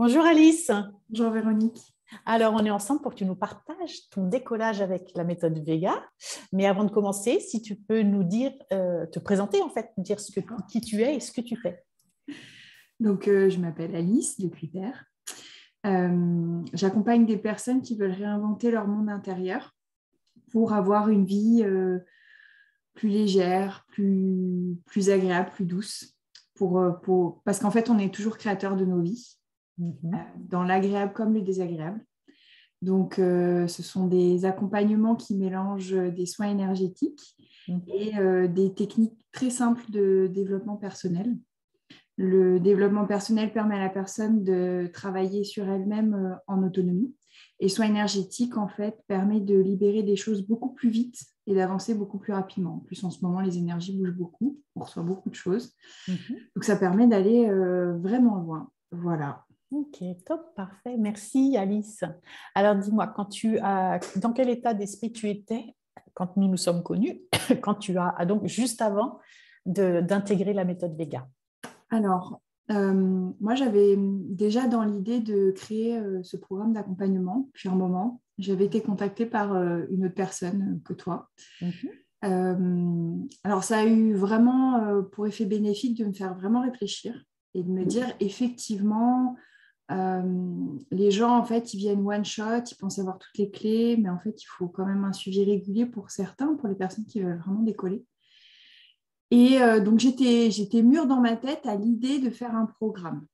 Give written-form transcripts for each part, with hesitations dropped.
Bonjour Alice. Bonjour Véronique. Alors, on est ensemble pour que tu nous partages ton décollage avec la méthode Vega. Mais avant de commencer, si tu peux nous dire, te présenter en fait, dire qui tu es et ce que tu fais. Donc, je m'appelle Alice de Cuiper. J'accompagne des personnes qui veulent réinventer leur monde intérieur pour avoir une vie plus légère, plus agréable, plus douce. Parce qu'en fait, on est toujours créateur de nos vies, dans l'agréable comme le désagréable. Donc, ce sont des accompagnements qui mélangent des soins énergétiques et des techniques très simples de développement personnel. Le développement personnel permet à la personne de travailler sur elle-même en autonomie. Et soins énergétiques, en fait, permet de libérer des choses beaucoup plus vite et d'avancer beaucoup plus rapidement. En plus, en ce moment, les énergies bougent beaucoup, on reçoit beaucoup de choses. Donc, ça permet d'aller vraiment loin. Voilà. Ok, top, parfait. Merci Alice. Alors, dis-moi, dans quel état d'esprit tu étais quand nous nous sommes connus, donc juste avant d'intégrer la méthode Vega? Alors, moi, j'avais déjà dans l'idée de créer ce programme d'accompagnement depuis un moment. J'avais été contactée par une autre personne que toi. Alors, ça a eu vraiment pour effet bénéfique de me faire vraiment réfléchir et de me dire, effectivement, les gens, en fait, ils viennent one shot, ils pensent avoir toutes les clés, mais en fait, il faut quand même un suivi régulier pour certains, pour les personnes qui veulent vraiment décoller. Et donc, j'étais mûre dans ma tête à l'idée de faire un programme.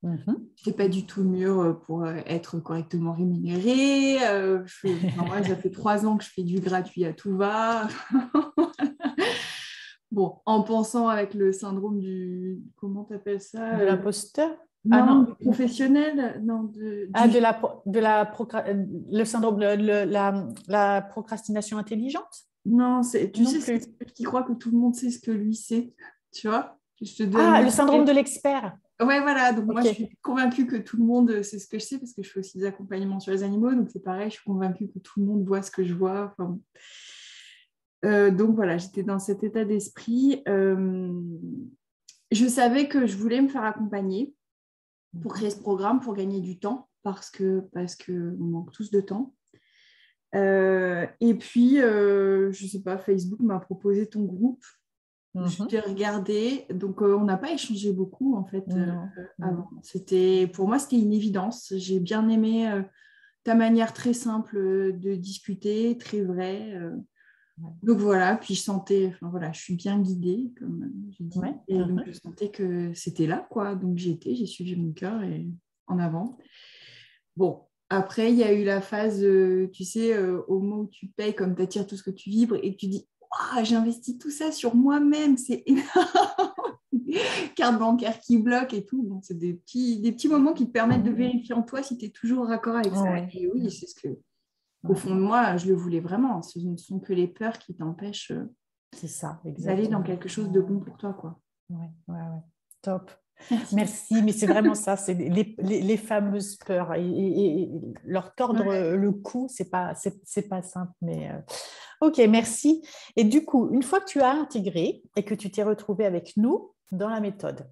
Je n'étais pas du tout mûre pour être correctement rémunérée. Moi, ça fait 3 ans que je fais du gratuit à tout va. Bon, en pensant avec le syndrome du... Comment tu appelles ça? De l'imposteur? Non, du professionnel. Non, le syndrome, la procrastination intelligente? Non, tu Non sais, plus. c'est celui qui croit que tout le monde sait ce que lui sait. Tu vois? Le syndrome de l'expert. Ouais, voilà. Donc, moi, je Okay. suis convaincue que tout le monde sait ce que je sais parce que je fais aussi des accompagnements sur les animaux. Donc, c'est pareil, je suis convaincue que tout le monde voit ce que je vois. Enfin, donc, voilà, j'étais dans cet état d'esprit. Je savais que je voulais me faire accompagner pour créer ce programme, pour gagner du temps parce qu'on manque tous de temps. Et puis, je ne sais pas, Facebook m'a proposé ton groupe. J'ai regardé, donc on n'a pas échangé beaucoup en fait avant. Pour moi, c'était une évidence. J'ai bien aimé ta manière très simple de discuter, très vraie. Donc voilà, puis je sentais, enfin voilà, je suis bien guidée, comme j'ai dit. Et donc je sentais que c'était là, quoi. Donc j'ai suivi mon cœur et en avant. Bon. Après, il y a eu la phase, tu sais, au moment où tu payes, comme tu attires tout ce que tu vibres et que tu dis oh, j'investis tout ça sur moi-même, c'est énorme. Carte bancaire qui bloque et tout. Donc, c'est des petits moments qui te permettent de vérifier en toi si tu es toujours en raccord avec ça. Et oui, c'est ce que, au fond de moi, je le voulais vraiment. Ce ne sont que les peurs qui t'empêchent d'aller dans quelque chose de bon pour toi, quoi. Ouais. Top. Merci, mais c'est vraiment ça, c'est les fameuses peurs et leur tordre le cou, c'est pas simple, mais ok, merci. Et du coup, une fois que tu as intégré et que tu t'es retrouvé avec nous dans la méthode,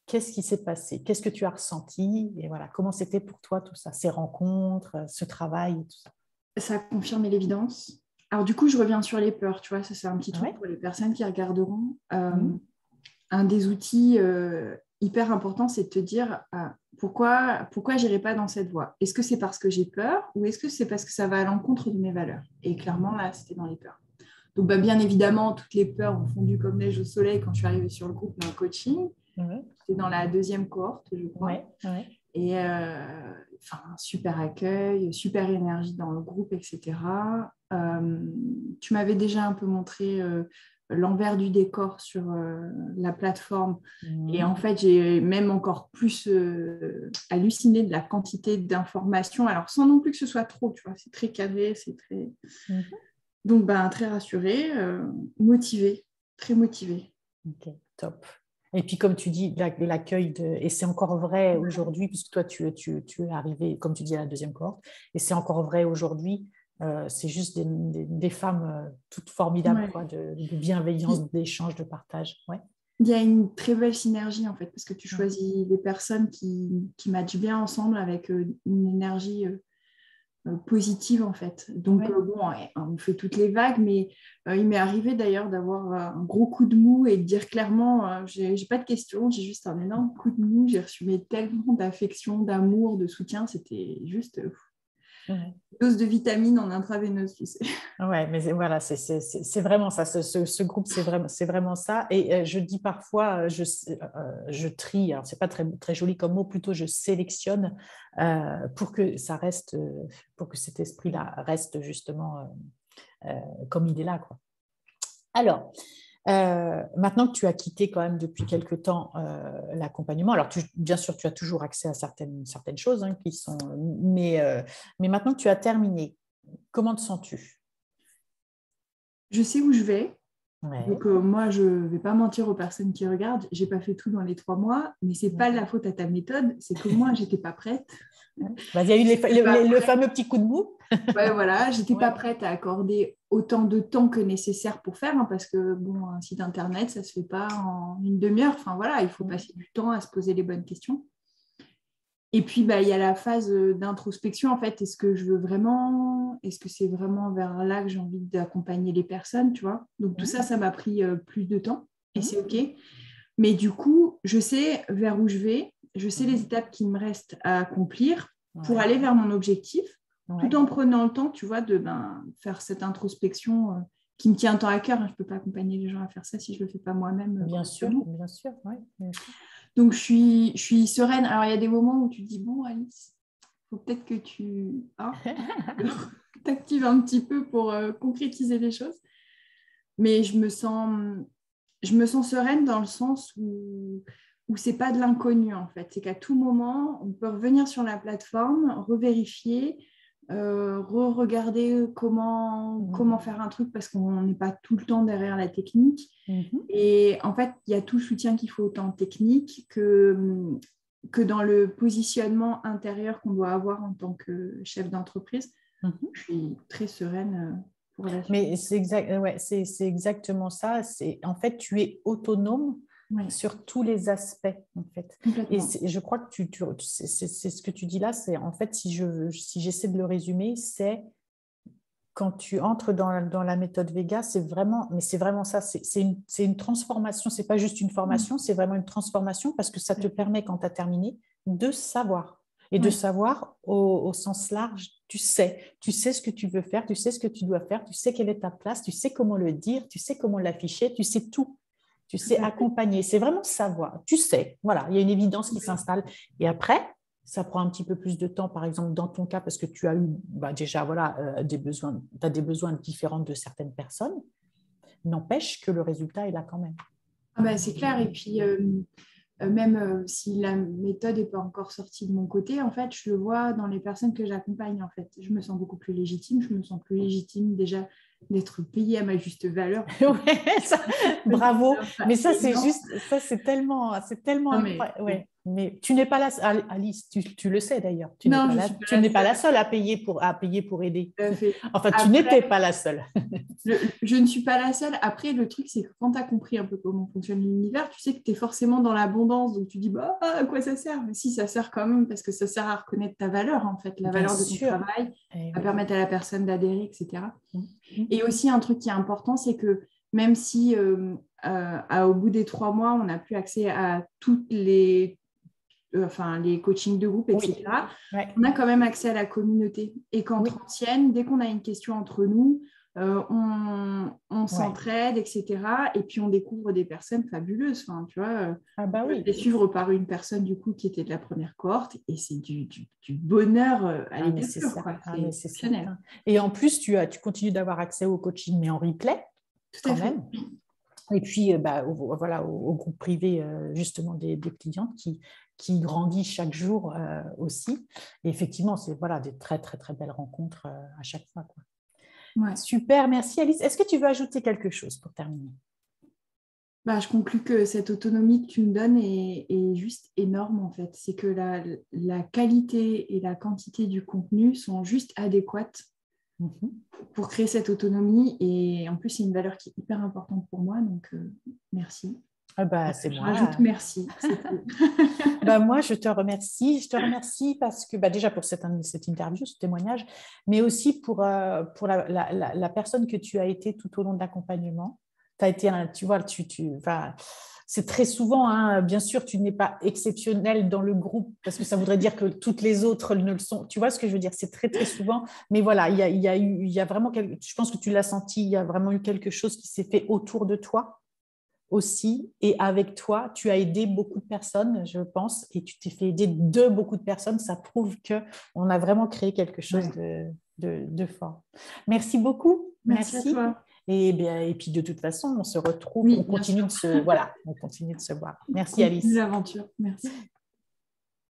qu'est-ce qui s'est passé? Qu'est-ce que tu as ressenti? Et voilà, comment c'était pour toi tout ça, ces rencontres, ce travail, tout ça? Ça a confirmé l'évidence. Alors du coup, je reviens sur les peurs, tu vois, ça c'est un petit truc pour les personnes qui regarderont. Un des outils hyper importants, c'est de te dire pourquoi j'irai pas dans cette voie? Est-ce que c'est parce que j'ai peur ou est-ce que c'est parce que ça va à l'encontre de mes valeurs? Et clairement, là, c'était dans les peurs. Donc, bien évidemment, toutes les peurs ont fondu comme neige au soleil quand je suis arrivée sur le groupe d'un coaching. C'était dans la 2e cohorte, je crois. Et super accueil, super énergie dans le groupe, etc. Tu m'avais déjà un peu montré l'envers du décor sur la plateforme. Et en fait, j'ai même encore plus halluciné de la quantité d'informations. Alors, sans non plus que ce soit trop, tu vois, c'est très cadré, c'est très... Donc, très rassurée, motivée, très motivée. Ok, top. Et puis, comme tu dis, l'accueil, et c'est encore vrai aujourd'hui, puisque toi, tu es arrivé, comme tu dis, à la 2e cohorte, et c'est encore vrai aujourd'hui, c'est juste des femmes toutes formidables, quoi, de bienveillance, d'échange, de partage. il y a une très belle synergie en fait, parce que tu choisis des personnes qui matchent bien ensemble avec une énergie positive en fait. Donc bon, ouais, on fait toutes les vagues, mais il m'est arrivé d'ailleurs d'avoir un gros coup de mou et de dire clairement, j'ai pas de questions, j'ai juste un énorme coup de mou, j'ai reçu mais tellement d'affection, d'amour, de soutien, c'était juste dose de vitamines en intraveineuse, tu sais. Ouais, mais voilà, c'est vraiment ça. Ce groupe, c'est vraiment ça. Et je dis parfois, je trie. Alors, c'est pas très, très joli comme mot. Plutôt, je sélectionne pour que ça reste, pour que cet esprit-là reste justement comme il est là, quoi. Alors, maintenant que tu as quitté quand même depuis quelque temps l'accompagnement, alors bien sûr, tu as toujours accès à certaines choses hein, qui sont, mais maintenant que tu as terminé, comment te sens-tu? Je sais où je vais. Ouais. Donc, moi, je ne vais pas mentir aux personnes qui regardent. Je n'ai pas fait tout dans les 3 mois, mais ce n'est pas la faute à ta méthode. C'est que moi, je n'étais pas prête. Bah, il y a eu le fameux petit coup de mou. Ouais, voilà, j'étais pas prête à accorder autant de temps que nécessaire pour faire, hein, parce que bon, un site internet, ça se fait pas en une demi-heure. Enfin voilà, il faut passer du temps à se poser les bonnes questions. Et puis bah, il y a la phase d'introspection en fait. Est-ce que c'est vraiment vers là que j'ai envie d'accompagner les personnes, tu vois? Donc tout ça, ça m'a pris plus de temps et c'est ok. Mais du coup, je sais vers où je vais, je sais les étapes qui me restent à accomplir pour aller vers mon objectif. Tout en prenant le temps, tu vois, de faire cette introspection qui me tient tant à cœur. Je ne peux pas accompagner les gens à faire ça si je ne le fais pas moi-même. Bien sûr, bien sûr. Ouais, bien sûr. Donc, je suis sereine. Alors, il y a des moments où tu te dis, bon, Alice, il faut peut-être que tu t'actives un petit peu pour concrétiser les choses. Mais je me sens sereine dans le sens où c'est pas de l'inconnu, en fait. C'est qu'à tout moment, on peut revenir sur la plateforme, revérifier, re-regarder comment faire un truc parce qu'on n'est pas tout le temps derrière la technique. Et en fait, il y a tout le soutien qu'il faut autant en technique que dans le positionnement intérieur qu'on doit avoir en tant que chef d'entreprise. Je suis très sereine pour la suite. Mais c'est exactement ça. En fait, tu es autonome sur tous les aspects, en fait. Et je crois que c'est ce que tu dis là, c'est en fait, si j'essaie de le résumer, c'est quand tu entres dans la méthode Vega, c'est vraiment ça, c'est une transformation, c'est pas juste une formation, c'est vraiment une transformation parce que ça te permet, quand tu as terminé, de savoir. Et de savoir au sens large, tu sais ce que tu veux faire, tu sais ce que tu dois faire, tu sais quelle est ta place, tu sais comment le dire, tu sais comment l'afficher, tu sais tout. Tu sais accompagner, c'est vraiment savoir, tu sais, voilà, il y a une évidence qui s'installe. Et après, ça prend un petit peu plus de temps, par exemple, dans ton cas, parce que tu as eu déjà des besoins, tu as des besoins différents de certaines personnes. N'empêche que le résultat est là quand même. C'est clair. Et puis, même si la méthode n'est pas encore sortie de mon côté, en fait, je le vois dans les personnes que j'accompagne. En fait, je me sens beaucoup plus légitime. Je me sens plus légitime déjà d'être payée à ma juste valeur. Bravo. Mais ça, c'est tellement incroyable. Mais tu n'es pas la seule, Alice, tu le sais d'ailleurs. Tu n'es pas la seule à payer pour aider. Enfin, tu n'étais pas la seule. Je ne suis pas la seule. Après, le truc, c'est que quand tu as compris un peu comment fonctionne l'univers, tu sais que tu es forcément dans l'abondance. Donc, tu dis, à quoi ça sert? Mais si, ça sert quand même parce que ça sert à reconnaître ta valeur, en fait, la valeur de ton travail, à permettre à la personne d'adhérer, etc. Et aussi, un truc qui est important, c'est que même si au bout des 3 mois, on n'a plus accès à toutes les coachings de groupe, etc., on a quand même accès à la communauté. Et qu'en ancienne, dès qu'on a une question entre nous, on s'entraide, etc. Et puis, on découvre des personnes fabuleuses. Enfin, tu vois, je vais suivre par une personne, du coup, qui était de la première cohorte. Et c'est du bonheur à l'état pur. C'est exceptionnel. Et en plus, tu continues d'avoir accès au coaching, mais en replay, tout à fait. même. Et puis, au groupe privé, justement, des clientes qui grandit chaque jour aussi. Et effectivement, c'est des très, très, très belles rencontres à chaque fois, quoi. Super, merci Alice. Est-ce que tu veux ajouter quelque chose pour terminer? Je conclus que cette autonomie que tu me donnes est juste énorme en fait. C'est que la qualité et la quantité du contenu sont juste adéquates pour créer cette autonomie. Et en plus, c'est une valeur qui est hyper importante pour moi. Donc, merci. Ah bah, c'est Je moi. rajoute merci. C'est cool. Bah, moi, je te remercie. Je te remercie parce que bah, déjà pour cette interview, ce témoignage, mais aussi pour la personne que tu as été tout au long de l'accompagnement. Tu as été, tu vois, enfin, c'est très souvent, hein, bien sûr, tu n'es pas exceptionnel dans le groupe parce que ça voudrait dire que toutes les autres ne le sont. Tu vois ce que je veux dire? C'est très, très souvent. Mais voilà, il y a vraiment, je pense que tu l'as senti, il y a vraiment eu quelque chose qui s'est fait autour de toi aussi. Et avec toi, tu as aidé beaucoup de personnes, je pense, et tu t'es fait aider de beaucoup de personnes. Ça prouve qu'on a vraiment créé quelque chose de fort. Merci beaucoup. Merci à Merci. toi. Et, bien, et puis de toute façon, on se retrouve, Oui, on bien continue sûr. de se, voilà, on continue de se voir. Merci Continue Alice. l'aventure. Merci.